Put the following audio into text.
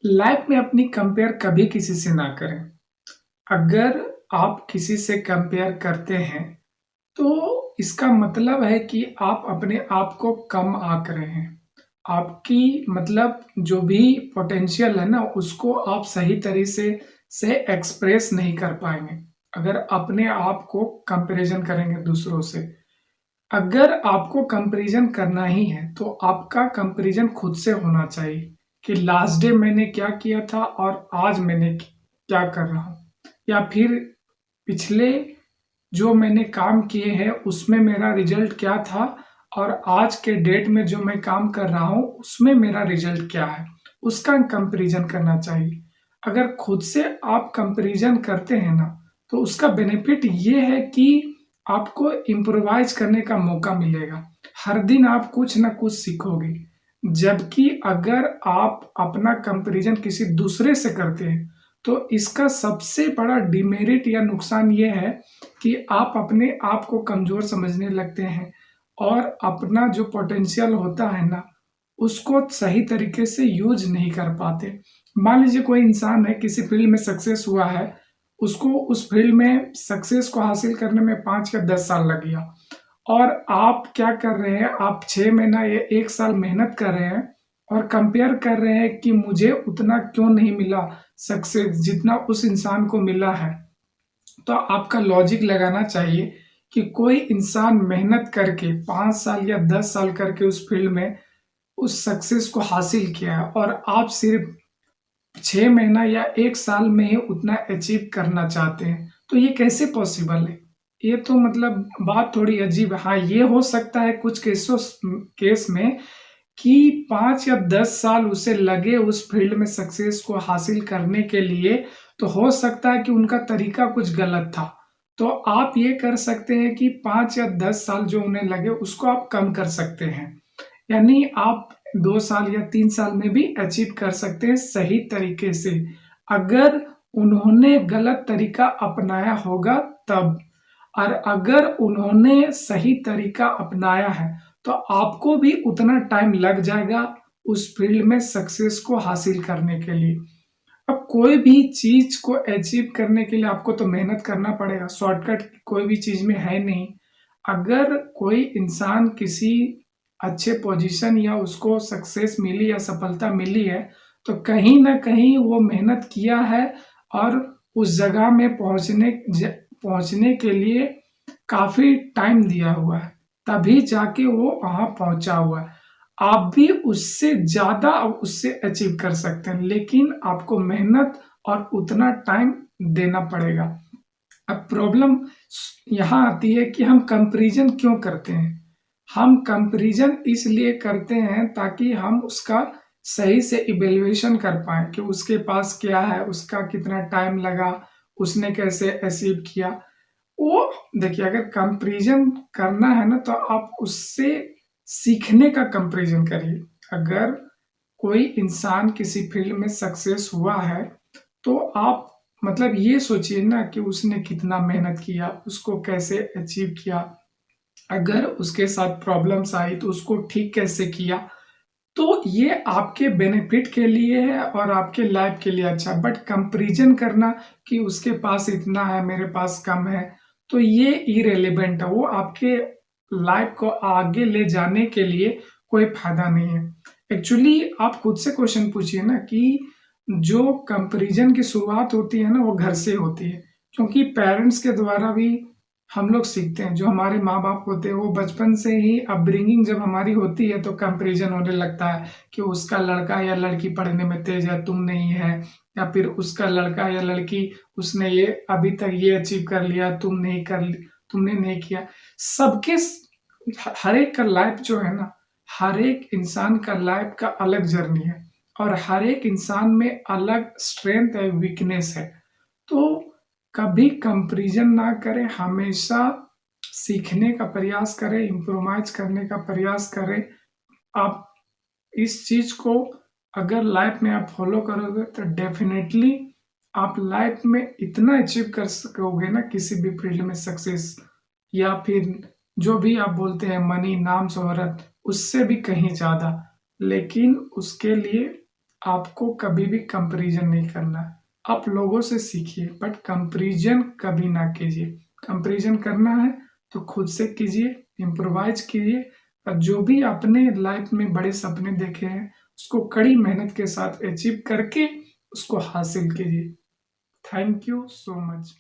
Life में अपनी compare कभी किसी से ना करें। अगर आप किसी से कंपेयर करते हैं, तो इसका मतलब है कि आप अपने आप को कम आँक रहे हैं। आपकी मतलब जो भी पोटेंशियल है ना, उसको आप सही तरीके से एक्सप्रेस नहीं कर पाएँगे, अगर अपने आप को कंपैरिज़न करेंगे दूसरों से। अगर आपको कंपैरिज़न करना ही है, तो आपका कंपैरिज़न खुद से होना चाहिए कि लास्ट डे मैंने क्या किया था और आज मैंने क्या कर रहा हूँ। या फिर पिछले जो मैंने काम किए हैं, उसमें मेरा रिज़ल्ट क्या था और आज के डेट में जो मैं काम कर रहा हूँ, उसमें मेरा रिज़ल्ट क्या है, उसका कंपैरिज़न करना चाहिए। अगर खुद से आप कंपैरिज़न करते हैं ना, तो उसका बेनिफिट ये है कि आपको इम्प्रोवाइज़ करने का मौका मिलेगा। हर दिन आप कुछ न कुछ सीखोगे। जबकि अगर आप अपना कंपैरिज़न किसी दूसरे से करते हैं, तो इसका सबसे बड़ा डिमेरिट या नुकसान ये है कि आप अपने आप को कमज़ोर समझने लगते हैं और अपना जो पोटेंशियल होता है ना, उसको सही तरीके से यूज़ नहीं कर पाते। मान लीजिए कोई इंसान है, किसी फ़ील्ड में सक्सेस हुआ है, उसको उस फ़ील्ड में सक्सेस को हासिल करने में 5 या 10 साल लग गया और आप क्या कर रहे हैं, आप 6 महीना या 1 साल मेहनत कर रहे हैं और कंपेयर कर रहे हैं कि मुझे उतना क्यों नहीं मिला सक्सेस जितना उस इंसान को मिला है। तो आपका लॉजिक लगाना चाहिए कि कोई इंसान मेहनत करके 5 साल या 10 साल करके उस फ़ील्ड में उस सक्सेस को हासिल किया है और आप सिर्फ़ 6 महीना या 1 साल में ही उतना अचीव करना चाहते हैं, तो ये कैसे पॉसिबल है? ये तो मतलब बात थोड़ी अजीब है। हाँ, ये हो सकता है कुछ केस में कि 5 या 10 साल उसे लगे उस फ़ील्ड में सक्सेस को हासिल करने के लिए, तो हो सकता है कि उनका तरीका कुछ गलत था। तो आप ये कर सकते हैं कि 5 या 10 साल जो उन्हें लगे, उसको आप कम कर सकते हैं। यानी आप 2 साल या 3 साल में भी अचीव कर सकते हैं सही तरीके से। अगर उन्होंने गलत तरीका अपनाया होगा तब। और अगर उन्होंने सही तरीका अपनाया है, तो आपको भी उतना टाइम लग जाएगा उस फ़ील्ड में सक्सेस को हासिल करने के लिए। अब कोई भी चीज़ को अचीव करने के लिए आपको तो मेहनत करना पड़ेगा, शॉर्टकट कोई भी चीज़ में है नहीं। अगर कोई इंसान किसी अच्छे पोज़ीशन या उसको सक्सेस मिली या सफलता मिली है, तो कहीं न कहीं वो मेहनत किया है और उस जगह में पहुँचने के लिए काफ़ी टाइम दिया हुआ है, तभी जाके वो वहाँ पहुँचा हुआ है। आप भी उससे ज़्यादा उससे अचीव कर सकते हैं, लेकिन आपको मेहनत और उतना टाइम देना पड़ेगा। अब प्रॉब्लम यहाँ आती है कि हम कंपैरिज़न क्यों करते हैं? हम कंपैरिज़न इसलिए करते हैं ताकि हम उसका सही से इवैल्यूएशन कर पाएँ कि उसके पास क्या है, उसका कितना टाइम लगा, उसने कैसे अचीव किया। वो देखिए, अगर कंपैरिज़न करना है ना, तो आप उससे सीखने का कंपैरिज़न करिए। अगर कोई इंसान किसी फ़ील्ड में सक्सेस हुआ है, तो आप मतलब ये सोचिए ना कि उसने कितना मेहनत किया, उसको कैसे अचीव किया। अगर उसके साथ प्रॉब्लम्स आई तो उसको ठीक कैसे किया। तो ये आपके बेनिफिट के लिए है और आपके लाइफ के लिए अच्छा है। बट कंपैरिज़न करना कि उसके पास इतना है, मेरे पास कम है, तो ये इर्रेलेवेंट है। वो आपके लाइफ को आगे ले जाने के लिए कोई फ़ायदा नहीं है। एक्चुअली आप खुद से क्वेश्चन पूछिए ना कि जो कंपैरिज़न की शुरुआत होती है ना, वो घर से होती है। क्योंकि पेरेंट्स के द्वारा भी हम लोग सीखते हैं, जो हमारे माँ-बाप होते हैं, वो बचपन से ही अपब्रिंगिंग जब हमारी होती है, तो कंपैरिज़न होने लगता है कि उसका लड़का या लड़की पढ़ने में तेज़ है, तुम नहीं है, या फिर उसका लड़का या लड़की, उसने ये अभी तक ये अचीव कर लिया, तुमने नहीं किया। सबके हर एक का लाइफ जो है ना, हर एक इंसान का लाइफ का अलग जर्नी है और हर एक इंसान में अलग स्ट्रेंथ है, वीकनेस है। तो कभी कंपैरिज़न ना करें, हमेशा सीखने का प्रयास करें, इम्प्रोवाइज़ करने का प्रयास करें। आप इस चीज़ को अगर लाइफ़ में आप फ़ॉलो करोगे, तो डेफ़िनेटली आप लाइफ़ में इतना अचीव कर सकोगे ना, किसी भी फ़ील्ड में सक्सेस या फिर जो भी आप बोलते हैं मनी, नाम, शोहरत, उससे भी कहीं ज़्यादा। लेकिन उसके लिए आपको कभी भी कंपैरिजन नहीं करना। आप लोगों से सीखिए बट कंपैरिजन कभी ना कीजिए। कंपैरिजन करना है तो खुद से कीजिए, इम्प्रोवाइज कीजिए और जो भी अपने लाइफ में बड़े सपने देखे हैं उसको कड़ी मेहनत के साथ अचीव करके उसको हासिल कीजिए। Thank you so much.